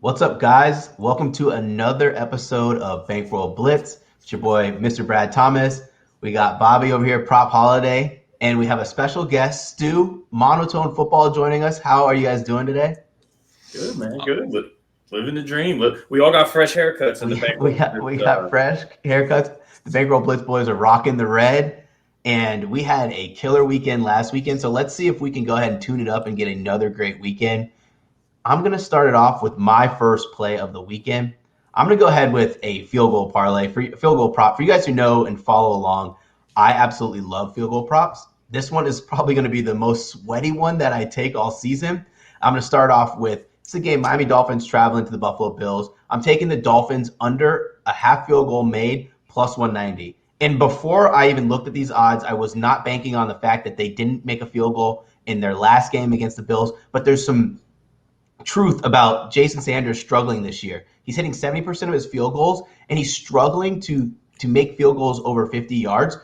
What's up, guys? Welcome to another episode of Bankroll Blitz. It's your boy, Mr. Brad Thomas. We got Bobby over here, Prop Holiday, and we have a special guest, Stu, Monotone Football, joining us. How are you guys doing today? Good, man. Good. Living the dream. Look, we all got fresh haircuts in the We Bankroll we got Blitz. we got fresh haircuts. The Bankroll Blitz boys are rocking the red, and we had a killer weekend last weekend. So let's see if we can go ahead and tune it up and get another great weekend. I'm going to start it off with my first play of the weekend. I'm going to go ahead with a field goal parlay, for field goal prop. For you guys who know and follow along, I absolutely love field goal props. This one is probably going to be the most sweaty one that I take all season. I'm going to start off with, it's a game, Miami Dolphins traveling to the Buffalo Bills. I'm taking the Dolphins under a half field goal made plus 190. And before I even looked at these odds, I was not banking on the fact that they didn't make a field goal in their last game against the Bills, but there's some truth about Jason Sanders struggling this year. He's hitting 70% of his field goals, and he's struggling to make field goals over 50 yards.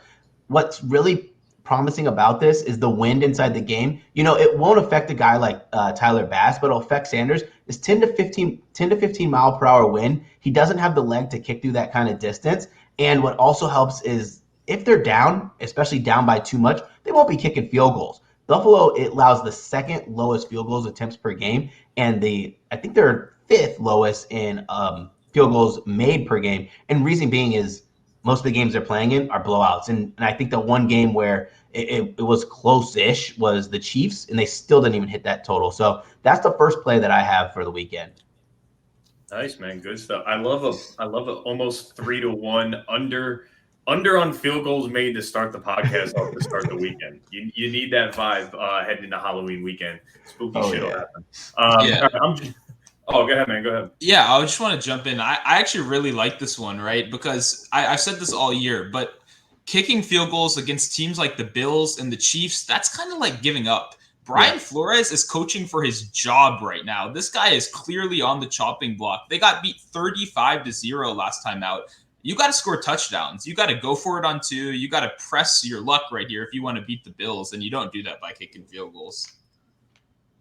What's really promising about this is the wind inside the game. You know, it won't affect a guy like Tyler Bass, but it'll affect Sanders. It's 10 to 15 mile per hour wind. He doesn't have the leg to kick through that kind of distance. And what also helps is if they're down, especially down by too much, they won't be kicking field goals. Buffalo, it allows the second lowest field goals attempts per game, and I think they're fifth lowest in field goals made per game. And reason being is most of the games they're playing in are blowouts. And I think the one game where it was close-ish was the Chiefs, and they still didn't even hit that total. So that's the first play that I have for the weekend. Nice, man. Good stuff. I love a almost 3-1 under on field goals made to start the podcast off to start the weekend. You need that vibe heading into Halloween weekend. Spooky shit will happen. Yeah. All right, go ahead, man. Go ahead. Yeah, I just want to jump in. I actually really like this one, right? Because I've said this all year, but kicking field goals against teams like the Bills and the Chiefs, that's kind of like giving up. Brian Flores is coaching for his job right now. This guy is clearly on the chopping block. They got beat 35-0 last time out. You got to score touchdowns. You got to go for it on two. You got to press your luck right here if you want to beat the Bills, and you don't do that by kicking field goals.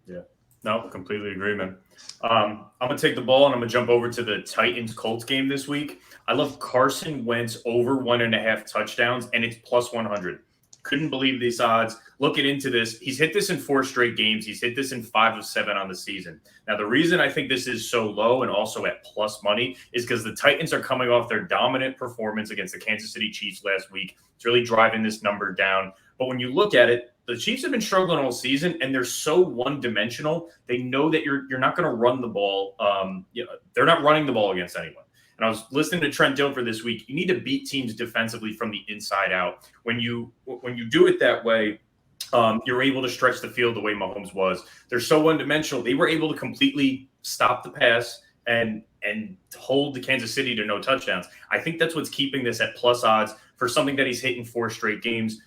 Yeah. No, completely agree, man. I'm going to take the ball and I'm going to jump over to the Titans-Colts game this week. I love Carson Wentz over 1.5 touchdowns, and it's plus 100. Couldn't believe these odds. Looking into this, he's hit this in 4 straight games. He's hit this in 5 of 7 on the season. Now, the reason I think this is so low and also at plus money is because the Titans are coming off their dominant performance against the Kansas City Chiefs last week. It's really driving this number down. But when you look at it, the Chiefs have been struggling all season, and they're so one-dimensional. They know that you're not going to run the ball. They're not running the ball against anyone. And I was listening to Trent Dilfer this week. You need to beat teams defensively from the inside out. When you do it that way, you're able to stretch the field the way Mahomes was. They're so one-dimensional. They were able to completely stop the pass and hold the Kansas City to no touchdowns. I think that's what's keeping this at plus odds for something that he's hit in 4 straight games.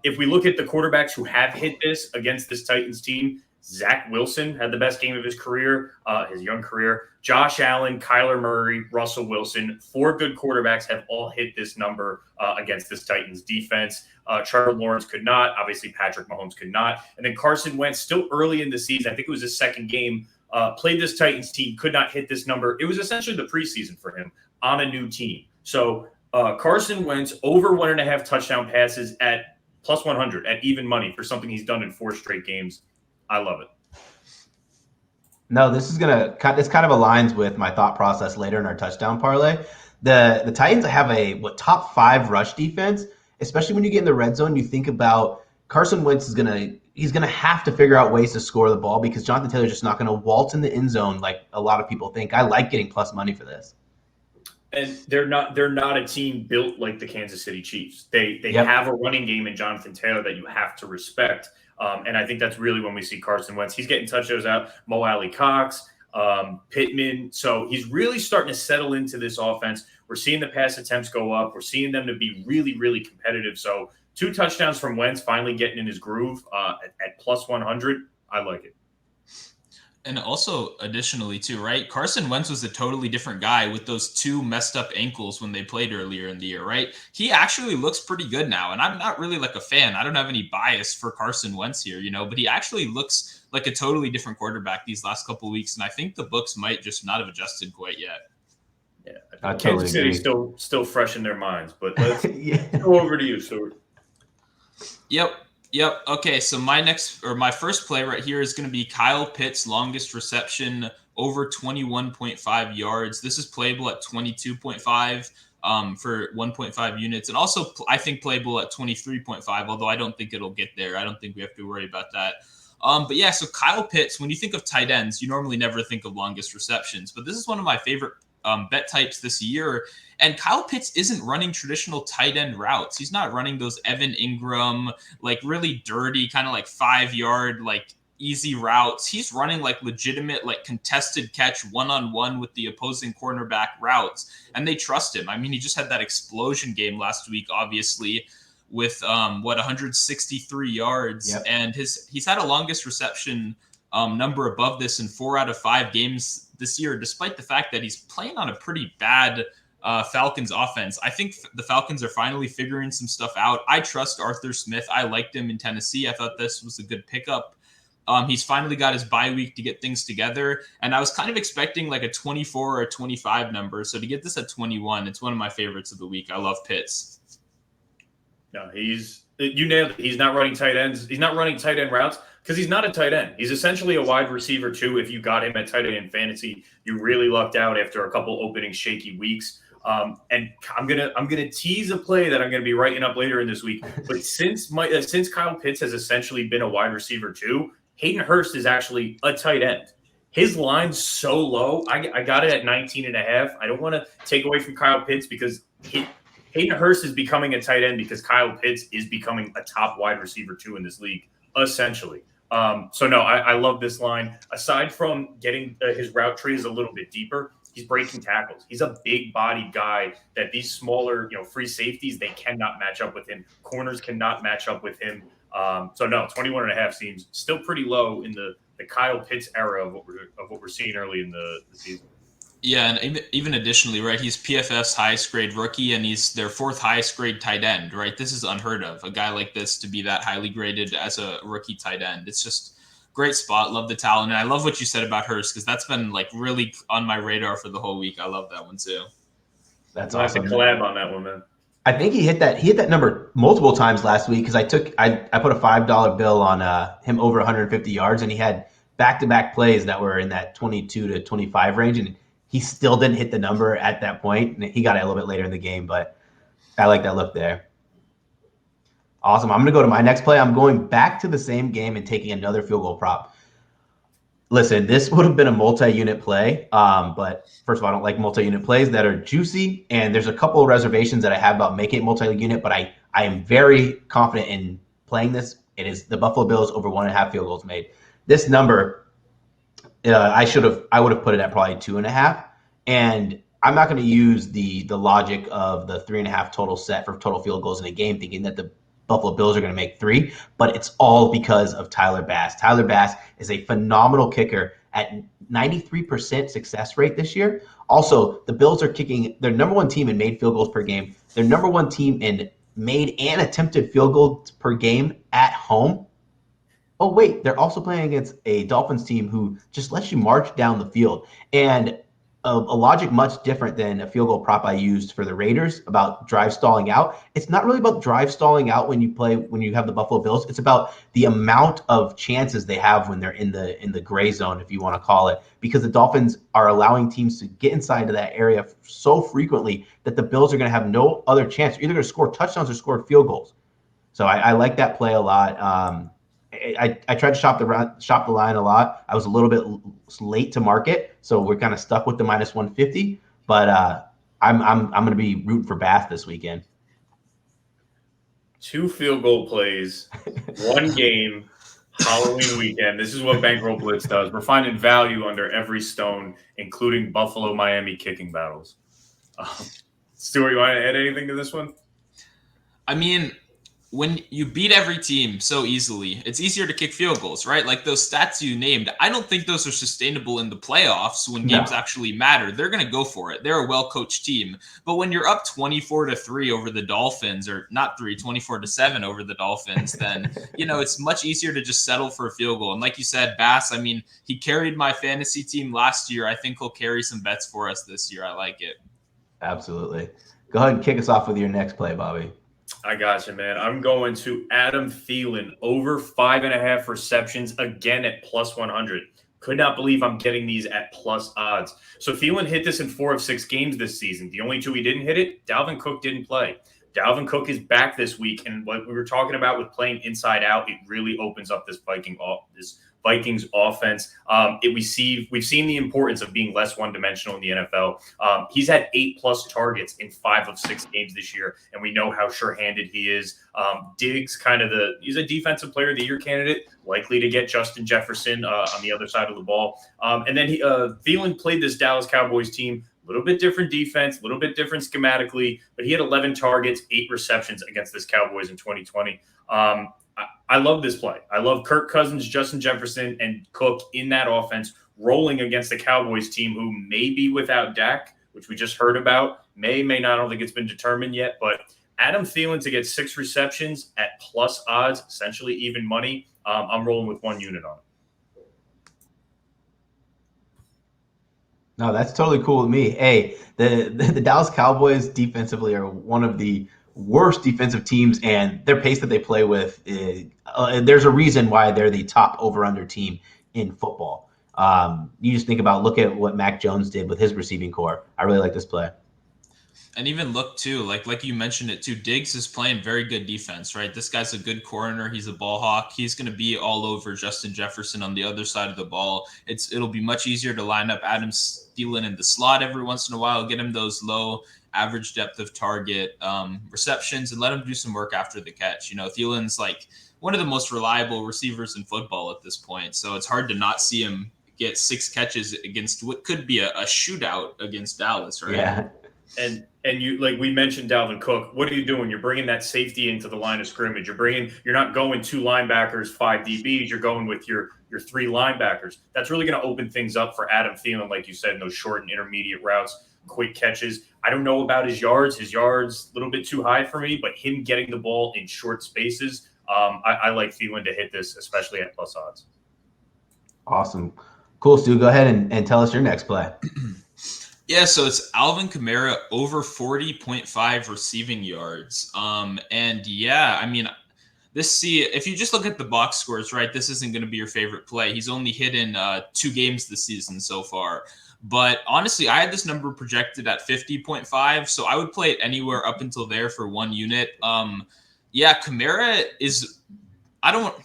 If we look at the quarterbacks who have hit this against this Titans team, Zach Wilson had the best game of his career, his young career. Josh Allen, Kyler Murray, Russell Wilson, 4 good quarterbacks have all hit this number against this Titans defense. Trevor Lawrence could not. Obviously, Patrick Mahomes could not. And then Carson Wentz, still early in the season, I think it was his second game, played this Titans team, could not hit this number. It was essentially the preseason for him on a new team. So Carson Wentz over 1.5 touchdown passes at plus 100 at even money for something he's done in 4 straight games. I love it. No, this kind of aligns with my thought process later in our touchdown parlay. The Titans have a top 5 rush defense, especially when you get in the red zone. You think about Carson Wentz he's gonna have to figure out ways to score the ball because Jonathan Taylor's just not gonna waltz in the end zone like a lot of people think. I like getting plus money for this. And they're not a team built like the Kansas City Chiefs. They have a running game in Jonathan Taylor that you have to respect. And I think that's really when we see Carson Wentz. He's getting touchdowns out, Mo Alley Cox, Pittman. So he's really starting to settle into this offense. We're seeing the pass attempts go up. We're seeing them to be really, really competitive. So 2 touchdowns from Wentz, finally getting in his groove at plus 100. I like it. And also, additionally, too, right? Carson Wentz was a totally different guy with those 2 messed up ankles when they played earlier in the year, right? He actually looks pretty good now. And I'm not really like a fan. I don't have any bias for Carson Wentz here, but he actually looks like a totally different quarterback these last couple of weeks, and I think the books might just not have adjusted quite yet. Yeah, I Kansas totally City's agree. still fresh in their minds, but let's Yeah. go over to you, Stuart. Yep. Okay, so my first play right here is going to be Kyle Pitts' longest reception over 21.5 yards. This is playable at 22.5 for 1.5 units, and also I think playable at 23.5. Although I don't think it'll get there. I don't think we have to worry about that. But yeah, so Kyle Pitts. When you think of tight ends, you normally never think of longest receptions, but this is one of my favorite bet types this year. And Kyle Pitts isn't running traditional tight end routes. He's not running those Evan Ingram, like really dirty, kind of like 5-yard, like easy routes. He's running like legitimate, like contested catch one-on-one with the opposing cornerback routes. And they trust him. I mean, he just had that explosion game last week, obviously, with 163 yards. Yep. And he's had a longest reception number above this in 4 out of 5 games this year, despite the fact that he's playing on a pretty bad Falcons offense. I think the Falcons are finally figuring some stuff out. I trust Arthur Smith. I liked him in Tennessee. I thought this was a good pickup. He's finally got his bye week to get things together, and I was kind of expecting like a 24 or a 25 number. So to get this at 21, it's one of my favorites of the week. I love Pitts. No, you nailed it. He's not running tight ends. He's not running tight end routes because he's not a tight end. He's essentially a wide receiver too. If you got him at tight end in fantasy, you really lucked out after a couple opening shaky weeks. And I'm gonna tease a play that I'm gonna be writing up later in this week. But since Kyle Pitts has essentially been a wide receiver too, Hayden Hurst is actually a tight end. His line's so low. I got it at 19.5. I don't want to take away from Kyle Pitts because Hayden Hurst is becoming a tight end because Kyle Pitts is becoming a top wide receiver too in this league, essentially. So no, I love this line. Aside from getting his route tree is a little bit deeper, he's breaking tackles. He's a big bodied guy that these smaller, free safeties, they cannot match up with him. Corners cannot match up with him. So no, 21.5 seems still pretty low in the Kyle Pitts era of what we're seeing early in the season. Yeah, and even additionally, right, he's PFF's highest grade rookie, and he's their 4th highest grade tight end, right? This is unheard of, a guy like this to be that highly graded as a rookie tight end. It's just great spot. Love the talent, and I love what you said about Hurst because that's been like really on my radar for the whole week. I love that one too. That's awesome. I have to collab on that one, man. I think he hit that number multiple times last week because I put a $5 bill on him over 150 yards, and he had back-to-back plays that were in that 22 to 25 range, and he still didn't hit the number at that point. And he got it a little bit later in the game, but I like that look there. Awesome. I'm going to go to my next play. I'm going back to the same game and taking another field goal prop. Listen, this would have been a multi-unit play, but first of all, I don't like multi-unit plays that are juicy, and there's a couple of reservations that I have about making it multi-unit, but I am very confident in playing this. It is the Buffalo Bills over 1.5 field goals made. This number, I would have put it at probably 2.5, and I'm not going to use the logic of the 3.5 total set for total field goals in a game, thinking that the Buffalo Bills are going to make 3, but it's all because of Tyler Bass. Tyler Bass is a phenomenal kicker at 93% success rate this year. Also, the Bills are kicking their number 1 team in made field goals per game. Their number 1 team in made and attempted field goals per game at home. Oh, wait, they're also playing against a Dolphins team who just lets you march down the field. And a logic much different than a field goal prop I used for the Raiders about drive stalling out. It's not really about drive stalling out when you have the Buffalo Bills. It's about the amount of chances they have when they're in the gray zone, if you want to call it, because the Dolphins are allowing teams to get inside of that area so frequently that the Bills are going to have no other chance. They're either going to score touchdowns or score field goals. So I like that play a lot. I tried to shop the line a lot. I was a little bit late to market, so we're kind of stuck with the minus 150. But I'm going to be rooting for Bass this weekend. 2 field goal plays, 1 game, Halloween weekend. This is what Bankroll Blitz does. We're finding value under every stone, including Buffalo-Miami kicking battles. Stuart, you want to add anything to this one? I mean, when you beat every team so easily, it's easier to kick field goals, right? Like those stats you named, I don't think those are sustainable in the playoffs when games actually matter. They're going to go for it. They're a well-coached team. But when you're up 24-3 over the Dolphins, or not 24-7 over the Dolphins, then, it's much easier to just settle for a field goal. And like you said, Bass, I mean, he carried my fantasy team last year. I think he'll carry some bets for us this year. I like it. Absolutely. Go ahead and kick us off with your next play, Bobby. I got you, man. I'm going to Adam Thielen over 5.5 receptions again at plus 100. Could not believe I'm getting these at plus odds. So Thielen hit this in 4 of 6 games this season. The only 2 he didn't hit it, Dalvin Cook didn't play. Dalvin Cook is back this week, and what we were talking about with playing inside out, it really opens up this Vikings offense. We've seen the importance of being less one-dimensional in the NFL. He's had 8+ targets in 5 of 6 games this year, and we know how sure-handed he is. Diggs, he's a defensive player of the year candidate, likely to get Justin Jefferson on the other side of the ball. And then Thielen played this Dallas Cowboys team. A little bit different defense, a little bit different schematically, but he had 11 targets, 8 receptions against this Cowboys in 2020. I love this play. I love Kirk Cousins, Justin Jefferson, and Cook in that offense rolling against the Cowboys team who may be without Dak, which we just heard about. May not. I don't think it's been determined yet. But Adam Thielen to get 6 receptions at plus odds, essentially even money, I'm rolling with 1 unit on it. No, that's totally cool with me. Hey, the Dallas Cowboys defensively are one of the worst defensive teams, and their pace that they play with, there's a reason why they're the top over-under team in football. You just look at what Mac Jones did with his receiving core. I really like this play. And even look too, like you mentioned it too, Diggs is playing very good defense, right? This guy's a good corner. He's a ball hawk. He's going to be all over Justin Jefferson on the other side of the ball. It'll be much easier to line up Adam Thielen in the slot every once in a while, get him those low average depth of target receptions, and let him do some work after the catch. Thielen's like one of the most reliable receivers in football at this point, so it's hard to not see him get 6 catches against what could be a shootout against Dallas, right? Yeah. And you, like we mentioned, Dalvin Cook, what are you doing? You're bringing that safety into the line of scrimmage. You're not going 2 linebackers, 5 DBs. You're going with your 3 linebackers. That's really going to open things up for Adam Thielen, like you said, in those short and intermediate routes, quick catches. I don't know about his yards. His yards a little bit too high for me, but him getting the ball in short spaces, I like Thielen to hit this, especially at plus odds. Awesome. Cool, Stu. Go ahead and tell us your next play. Yeah, so it's Alvin Kamara over 40.5 receiving yards. And yeah, I mean, if you just look at the box scores, right, this isn't going to be your favorite play. He's only hit in 2 games this season so far. But honestly, I had this number projected at 50.5, so I would play it anywhere up until there for 1 unit. Yeah, Kamara is.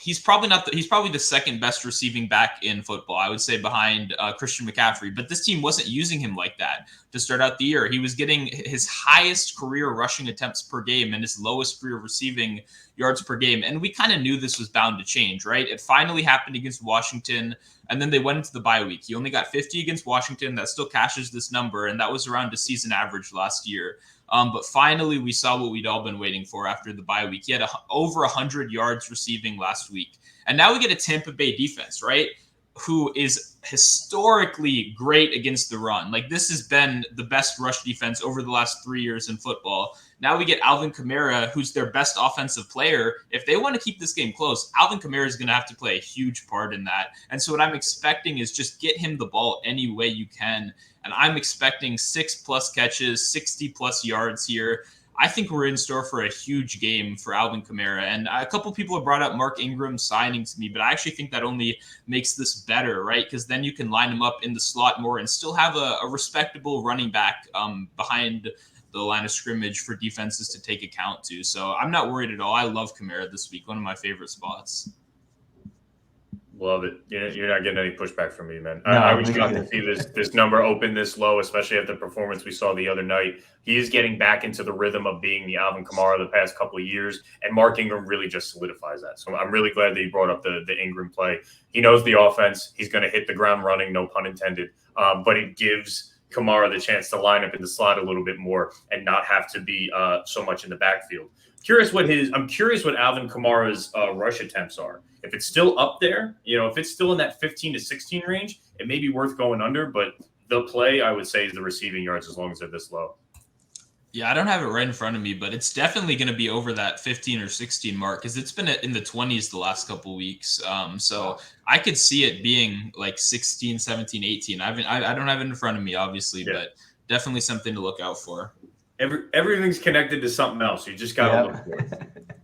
He's probably the second best receiving back in football, I would say, behind Christian McCaffrey. But this team wasn't using him like that to start out the year. He was getting his highest career rushing attempts per game and his lowest career receiving yards per game. And we kind of knew this was bound to change, right? It finally happened against Washington, and then they went into the bye week. He only got 50 against Washington. That still cashes this number, and that was around the season average last year. But finally, we saw what we'd all been waiting for after the bye week. He had over 100 yards receiving last week. And now we get a Tampa Bay defense, right, who is historically great against the run. Like, this has been the best rush defense over the last 3 years in football. Now we get Alvin Kamara, who's their best offensive player. If they want to keep this game close, Alvin Kamara is going to have to play a huge part in that. And so what I'm expecting is just get him the ball any way you can. And I'm expecting 6+ catches, 60+ yards here. I think we're in store for a huge game for Alvin Kamara. And a couple people have brought up Mark Ingram signing to me, but I actually think that only makes this better, right? Because then you can line him up in the slot more and still have a respectable running back behind the line of scrimmage for defenses to take account to. So I'm not worried at all. I love Kamara this week, one of my favorite spots. Love it. You're not getting any pushback from me, man. I was shocked to see this number open this low, especially after the performance we saw the other night. He is getting back into the rhythm of being the Alvin Kamara the past couple of years, and Mark Ingram really just solidifies that. So I'm really glad that he brought up the Ingram play. He knows the offense. He's going to hit the ground running, no pun intended. But it gives Kamara the chance to line up in the slot a little bit more and not have to be so much in the backfield. I'm curious what Alvin Kamara's rush attempts are. If it's still up there, if it's still in that 15 to 16 range, it may be worth going under, but the play I would say is the receiving yards as long as they're this low. Yeah, I don't have it right in front of me, but it's definitely going to be over that 15 or 16 mark because it's been in the 20s the last couple of weeks. So I could see it being like 16, 17, 18. I don't have it in front of me, obviously, but definitely something to look out for. Everything's connected to something else. You just got to look for it.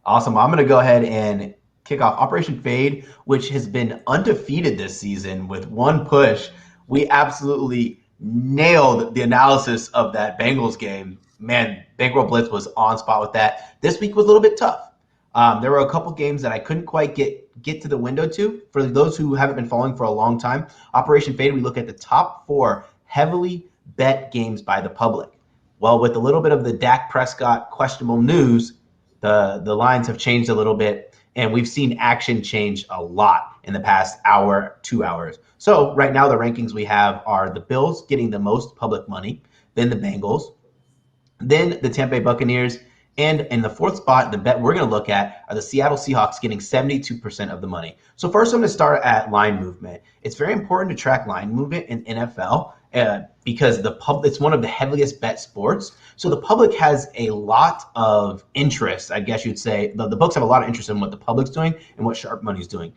Awesome. I'm going to go ahead and kick off Operation Fade, which has been undefeated this season with one push. We absolutely nailed the analysis of that Bengals game. Man, Bankroll Blitz was on spot with that. This week was a little bit tough. There were a couple games that I couldn't quite get to the window to. For those who haven't been following for a long time, Operation Fade, we look at the top 4 heavily bet games by the public. Well, with a little bit of the Dak Prescott questionable news, the lines have changed a little bit, and we've seen action change a lot in the past hour, 2 hours. So right now the rankings we have are the Bills getting the most public money, then the Bengals, then the Tampa Bay Buccaneers, and in the 4th spot, the bet we're going to look at are the Seattle Seahawks getting 72% of the money. So first I'm going to start at line movement. It's very important to track line movement in NFL because it's one of the heaviest bet sports. So the public has a lot of interest, I guess you'd say. The books have a lot of interest in what the public's doing and what sharp money's doing.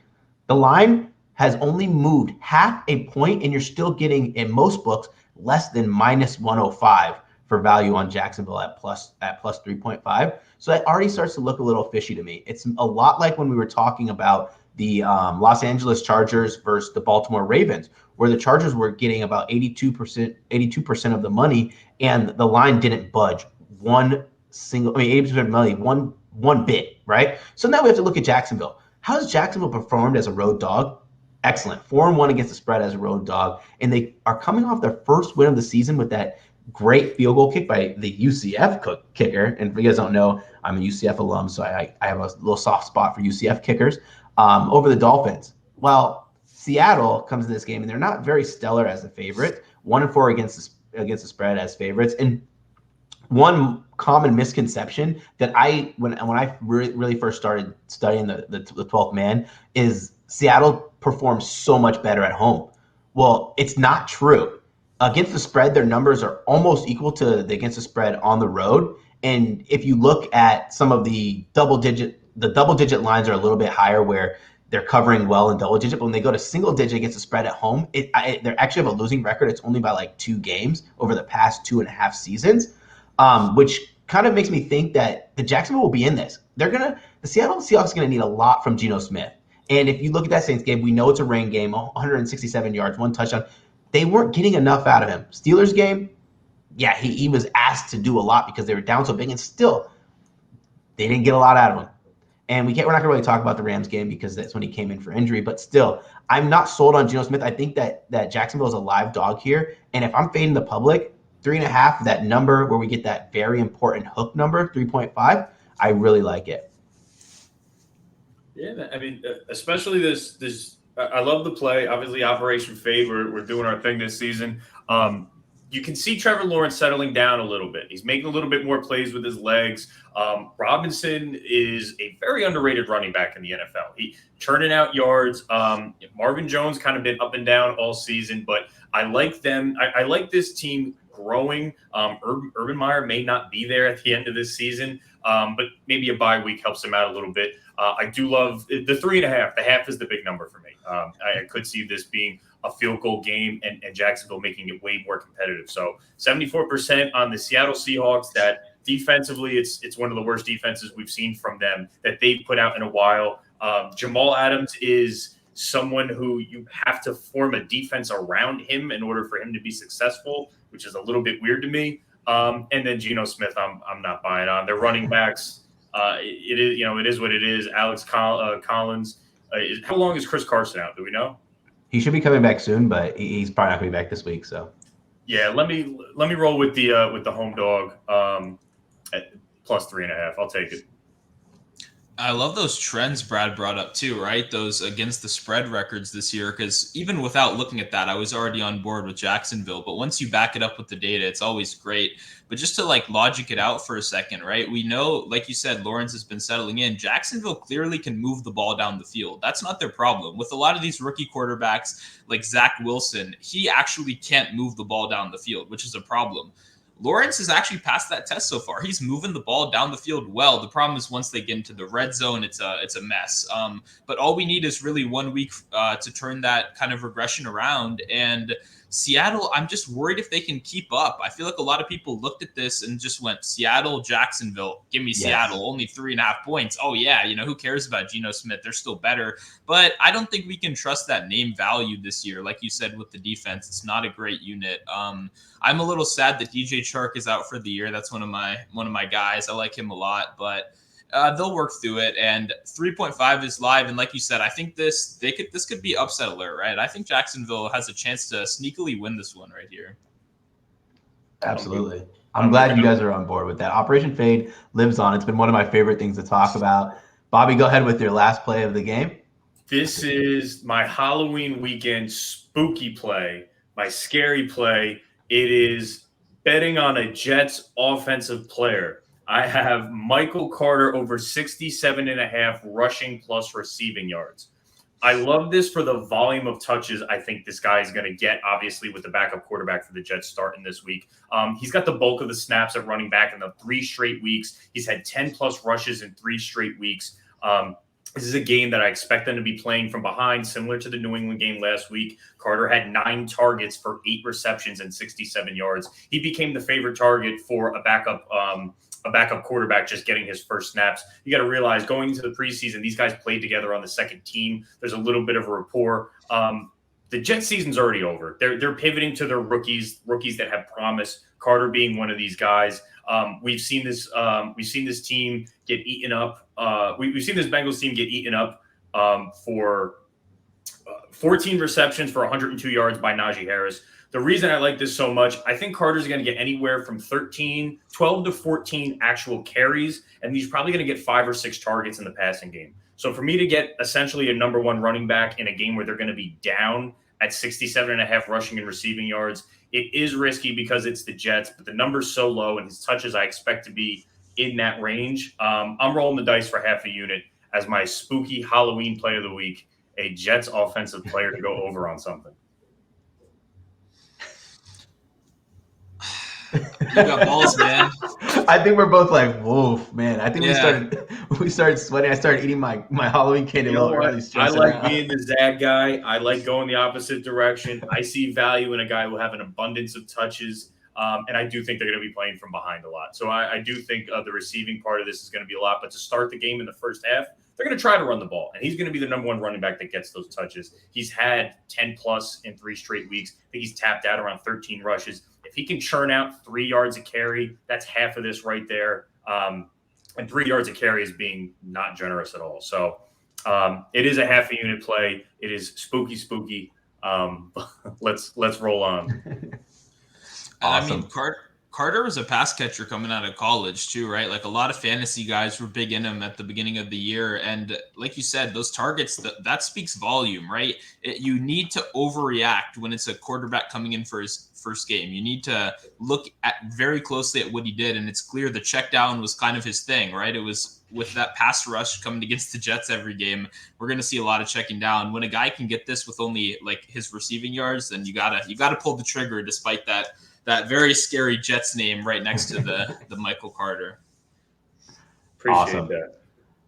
The line has only moved half a point, and you're still getting, in most books, less than minus 105 for value on Jacksonville at plus 3.5. So that already starts to look a little fishy to me. It's a lot like when we were talking about the Los Chargers versus the Baltimore Ravens, where the Chargers were getting about 82% of the money, and the line didn't budge 80% of the money, one bit, right? So now we have to look at Jacksonville. How has Jacksonville performed as a road dog? Excellent. 4-1 against the spread as a road dog. And they are coming off their first win of the season with that great field goal kick by the UCF kicker. And if you guys don't know, I'm a UCF alum, so I have a little soft spot for UCF kickers over the Dolphins. Well, Seattle comes in this game, and they're not very stellar as a favorite. 1-4 against the spread as favorites. And one common misconception that when I really first started studying the 12th man is Seattle performs so much better at home. Well, it's not true. Against the spread, their numbers are almost equal to the against the spread on the road. And if you look at some of the double digit lines are a little bit higher where they're covering well in double digit. But when they go to single digit against the spread at home, they actually have a losing record. It's only by like 2 games over the past 2.5 seasons, which kind of makes me think that the Jacksonville will be in this. The Seattle Seahawks are going to need a lot from Geno Smith. And if you look at that Saints game, we know it's a rain game, 167 yards, 1 touchdown. They weren't getting enough out of him. Steelers game, yeah, he was asked to do a lot because they were down so big, and still they didn't get a lot out of him. And we're not going to really talk about the Rams game because that's when he came in for injury. But still, I'm not sold on Geno Smith. I think that Jacksonville is a live dog here. And if I'm fading the public, 3.5, that number where we get that very important hook number, 3.5, I really like it. Yeah, I mean, especially this. I love the play. Obviously, Operation Fade. We're doing our thing this season. You can see Trevor Lawrence settling down a little bit. He's making a little bit more plays with his legs. Robinson is a very underrated running back in the NFL. He churning out yards. Marvin Jones kind of been up and down all season, but I like them. I like this team growing. Urban Meyer may not be there at the end of this season, but maybe a bye week helps him out a little bit. I do love the 3.5. The half is the big number for me. I could see this being a field goal game and Jacksonville making it way more competitive. So 74% on the Seattle Seahawks. That defensively, it's one of the worst defenses we've seen from them that they've put out in a while. Jamal Adams is someone who you have to form a defense around him in order for him to be successful, which is a little bit weird to me. And then Geno Smith, I'm not buying on. Their running backs, it is what it is. Alex Collins. How long is Chris Carson out? Do we know? He should be coming back soon, but he's probably not going to be back this week. So, yeah, let me roll with the home dog at plus 3.5. I'll take it. I love those trends Brad brought up too, right? Those against the spread records this year, because even without looking at that, I was already on board with Jacksonville. But once you back it up with the data, it's always great. But just to like logic it out for a second, right? We know, like you said, Lawrence has been settling in. Jacksonville clearly can move the ball down the field. That's not their problem. With a lot of these rookie quarterbacks like Zach Wilson, he actually can't move the ball down the field, which is a problem. Lawrence has actually passed that test so far. He's moving the ball down the field well. The problem is once they get into the red zone, it's a mess. But all we need is really 1 week to turn that kind of regression around. And Seattle, I'm just worried if they can keep up. I feel like a lot of people looked at this and just went, Seattle, Jacksonville, give me Seattle, only 3.5 points. Oh, yeah, who cares about Geno Smith? They're still better. But I don't think we can trust that name value this year. Like you said, with the defense, it's not a great unit. I'm a little sad that DJ Chark is out for the year. That's one of my guys. I like him a lot, but they'll work through it. And 3.5 is live. And like you said, I think this could be upset alert, right? I think Jacksonville has a chance to sneakily win this one right here. Absolutely. I'm glad you guys are on board with that. Operation Fade lives on. It's been one of my favorite things to talk about. Bobby, go ahead with your last play of the game. This is my Halloween weekend spooky play, my scary play. It is betting on a Jets offensive player. I have Michael Carter over 67.5 rushing plus receiving yards. I love this for the volume of touches I think this guy is going to get, obviously, with the backup quarterback for the Jets starting this week. He's got the bulk of the snaps at running back in the 3 straight weeks. He's had 10-plus rushes in 3 straight weeks. This is a game that I expect them to be playing from behind, similar to the New England game last week. Carter had 9 targets for 8 receptions and 67 yards. He became the favorite target for a backup quarterback just getting his first snaps. You got to realize going into the preseason, these guys played together on the second team. There's a little bit of a rapport. The Jets season's already over. They're pivoting to their rookies that have promise. Carter being one of these guys. We've seen this team get eaten up. We've seen this Bengals team get eaten up for 14 receptions for 102 yards by Najee Harris. The reason I like this so much, I think Carter's going to get anywhere from 12 to 14 actual carries, and he's probably going to get 5 or 6 targets in the passing game. So for me to get essentially a number 1 running back in a game where they're going to be down at 67.5 rushing and receiving yards, it is risky because it's the Jets, but the number's so low and his touches I expect to be in that range. I'm rolling the dice for half a unit as my spooky Halloween play of the week, a Jets offensive player to go over on something. You got balls, man. I think we're both like, whoa, man. I think we started sweating. I started eating my Halloween candy. I like being the Zag guy. I like going the opposite direction. I see value in a guy who will have an abundance of touches. And I do think they're going to be playing from behind a lot. So I do think the receiving part of this is going to be a lot. But to start the game in the first half, they're going to try to run the ball. And he's going to be the number 1 running back that gets those touches. He's had 10-plus in 3 straight weeks. I think he's tapped out around 13 rushes. If he can churn out 3 yards a carry, that's half of this right there. And 3 yards a carry is being not generous at all. So it is a half a unit play. It is spooky. Let's roll on. Awesome. I mean, Carter was a pass catcher coming out of college too, right? Like a lot of fantasy guys were big in him at the beginning of the year. And like you said, those targets, that speaks volume, right? You need to overreact when it's a quarterback coming in for his first game. You need to look at very closely at what he did. And it's clear the check down was kind of his thing, right? It was with that pass rush coming against the Jets every game. We're going to see a lot of checking down. When a guy can get this with only like his receiving yards, then you gotta pull the trigger despite that very scary Jets name right next to the Michael Carter. Appreciate that.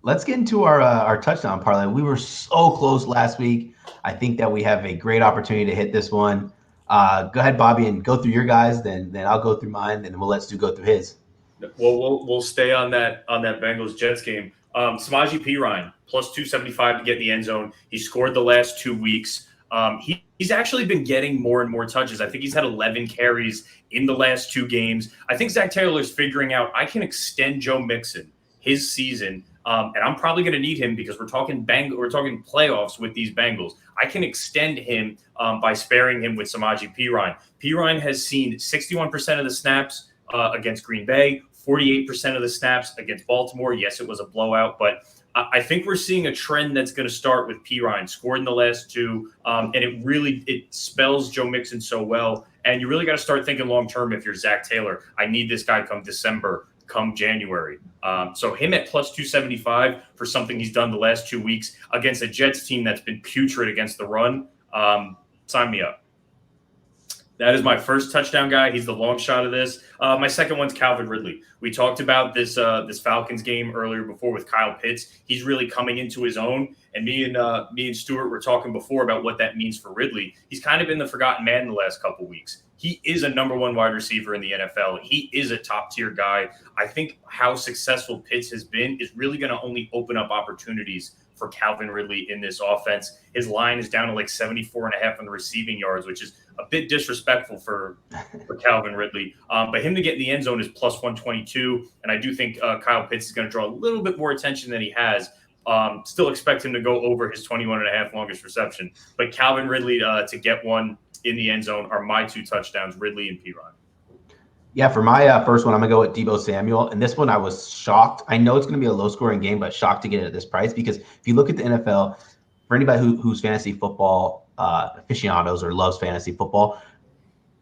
Let's get into our touchdown parlay. We were so close last week. I think that we have a great opportunity to hit this one. Go ahead, Bobby, and go through your guys. Then I'll go through mine, and then we'll let Stu go through his. Well, we'll stay on that Bengals Jets game. Samaje Perine plus 275 to get in the end zone. He scored the last 2 weeks. He's actually been getting more and more touches. I think he's had 11 carries in the last 2 games. I think Zach Taylor's figuring out I can extend Joe Mixon his season, and I'm probably going to need him because we're talking playoffs with these Bengals. I can extend him by sparing him with Samaje Perine. Perine has seen 61% of the snaps against Green Bay, 48% of the snaps against Baltimore. Yes, it was a blowout, but I think we're seeing a trend that's going to start with P. Ryan, scored in the last two, and it spells Joe Mixon so well. And you really got to start thinking long-term if you're Zach Taylor. I need this guy come December, come January. So him at plus 275 for something he's done the last 2 weeks against a Jets team that's been putrid against the run, sign me up. That is my first touchdown guy. He's the long shot of this. My second one's Calvin Ridley. We talked about this Falcons game earlier before with Kyle Pitts. He's really coming into his own. And me and Stuart were talking before about what that means for Ridley. He's kind of been the forgotten man the last couple weeks. He is a number one wide receiver in the NFL. He is a top tier guy. I think how successful Pitts has been is really going to only open up opportunities for Calvin Ridley in this offense. His line is down to like 74.5 on the receiving yards, which is a bit disrespectful for Calvin Ridley. But him to get in the end zone is plus 122. And I do think Kyle Pitts is going to draw a little bit more attention than he has. Still expect him to go over his 21.5 longest reception. But Calvin Ridley to get one in the end zone are my two touchdowns, Ridley and P-Ron. Yeah, for my first one, I'm going to go with Deebo Samuel. And this one, I was shocked. I know it's going to be a low-scoring game, but shocked to get it at this price because if you look at the NFL, for anybody who's fantasy football aficionados or loves fantasy football,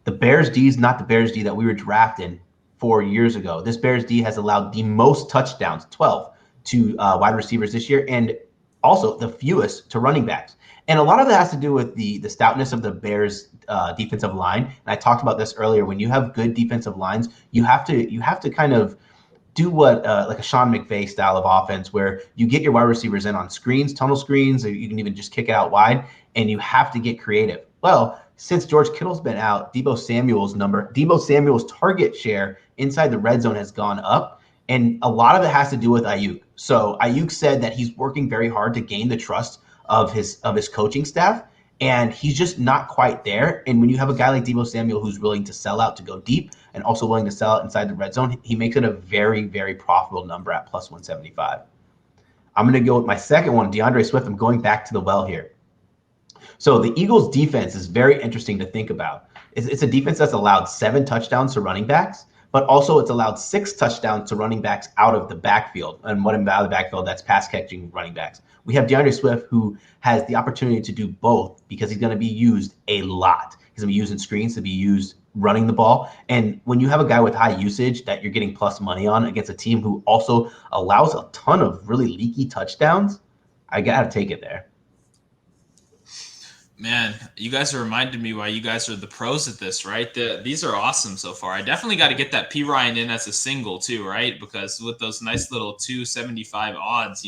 the Bears D is not the Bears D that we were drafting 4 years ago. This Bears D has allowed the most touchdowns, 12, to wide receivers this year, and also the fewest to running backs. And a lot of that has to do with the stoutness of the Bears defensive line. And I talked about this earlier. When you have good defensive lines, you have to kind of do what like a Sean McVay style of offense, where you get your wide receivers in on screens, tunnel screens, or you can even just kick it out wide, and you have to get creative. Well, since George Kittle's been out, Deebo Samuel's target share inside the red zone has gone up, and a lot of it has to do with Ayuk. So Ayuk said that he's working very hard to gain the trust of his coaching staff, and he's just not quite there. And when you have a guy like Deebo Samuel who's willing to sell out to go deep and also willing to sell out inside the red zone, he makes it a very, very profitable number at plus 175. I'm going to go with my second one, DeAndre Swift. I'm going back to the well here. So the Eagles' defense is very interesting to think about. It's a defense that's allowed 7 touchdowns to running backs, but also it's allowed 6 touchdowns to running backs out of the backfield. And what out of the backfield, that's pass catching running backs. We have DeAndre Swift, who has the opportunity to do both because he's going to be used a lot. He's going to be used in screens, to be used running the ball. And when you have a guy with high usage that you're getting plus money on against a team who also allows a ton of really leaky touchdowns, I got to take it there. Man, you guys are reminding me why you guys are the pros at this, right? These are awesome so far. I definitely got to get that P. Ryan in as a single too, right? Because with those nice little 275 odds,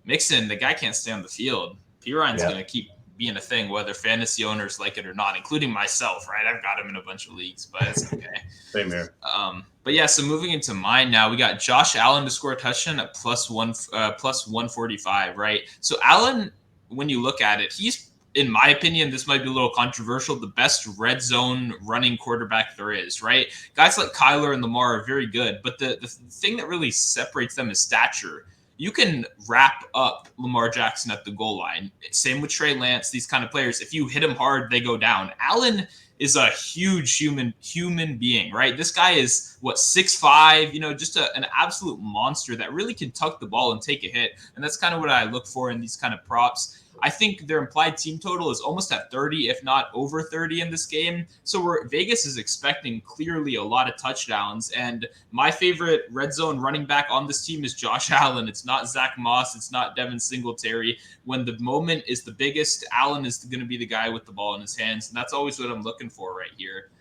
Mixon, the guy can't stay on the field. P. Ryan's going to keep being a thing, whether fantasy owners like it or not, including myself, right? I've got him in a bunch of leagues, but it's okay. Same here. But yeah, so moving into mine now, we got Josh Allen to score a touchdown at plus 145, right? So Allen, when you look at it, he's, in my opinion, this might be a little controversial, the best red zone running quarterback there is, right? Guys like Kyler and Lamar are very good, but the thing that really separates them is stature. You can wrap up Lamar Jackson at the goal line. Same with Trey Lance, these kind of players. If you hit him hard, they go down. Allen is a huge human being, right? This guy is, 6'5", just an absolute monster that really can tuck the ball and take a hit. And that's kind of what I look for in these kind of props. I think their implied team total is almost at 30, if not over 30 in this game. So Vegas is expecting clearly a lot of touchdowns. And my favorite red zone running back on this team is Josh Allen. It's not Zach Moss. It's not Devin Singletary. When the moment is the biggest, Allen is going to be the guy with the ball in his hands. And that's always what I'm looking for right here.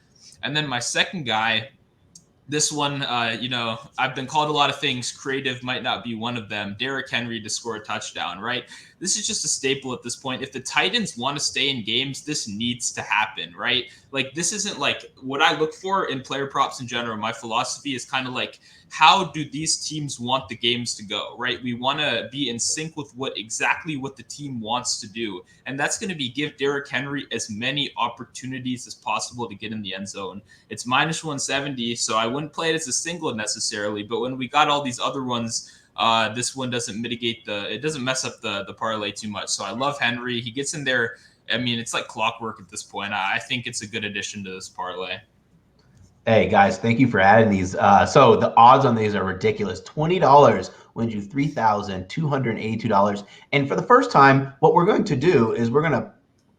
And then my second guy, this one, I've been called a lot of things. Creative might not be one of them. Derrick Henry to score a touchdown, right? This is just a staple at this point. If the Titans want to stay in games, this needs to happen, right? Like, this isn't like what I look for in player props in general. My philosophy is kind of like, how do these teams want the games to go, right? We want to be in sync with exactly what the team wants to do. And that's going to be give Derrick Henry as many opportunities as possible to get in the end zone. It's minus 170, so I wouldn't play it as a single necessarily. But when we got all these other ones, this one doesn't it doesn't mess up the parlay too much. So I love Henry. He gets in there. I mean, it's like clockwork at this point. I think it's a good addition to this parlay. Hey guys, thank you for adding these. So the odds on these are ridiculous. $20 wins you $3,282. And for the first time, what we're going to do is we're going to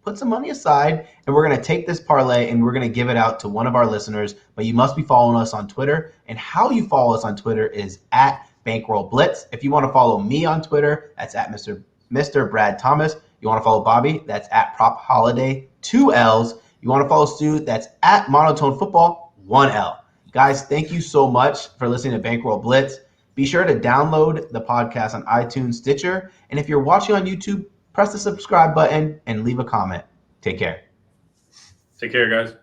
put some money aside and we're going to take this parlay and we're going to give it out to one of our listeners. But you must be following us on Twitter. And how you follow us on Twitter is at Bankroll Blitz. If you want to follow me on Twitter, that's at Mr. Brad Thomas. You want to follow Bobby? That's at Prop Holiday, 2 L's. You want to follow Stu? That's at Monotone Football, 1 L. Guys, thank you so much for listening to Bankroll Blitz. Be sure to download the podcast on iTunes, Stitcher, and if you're watching on YouTube, press the subscribe button and leave a comment. Take care. Take care, guys.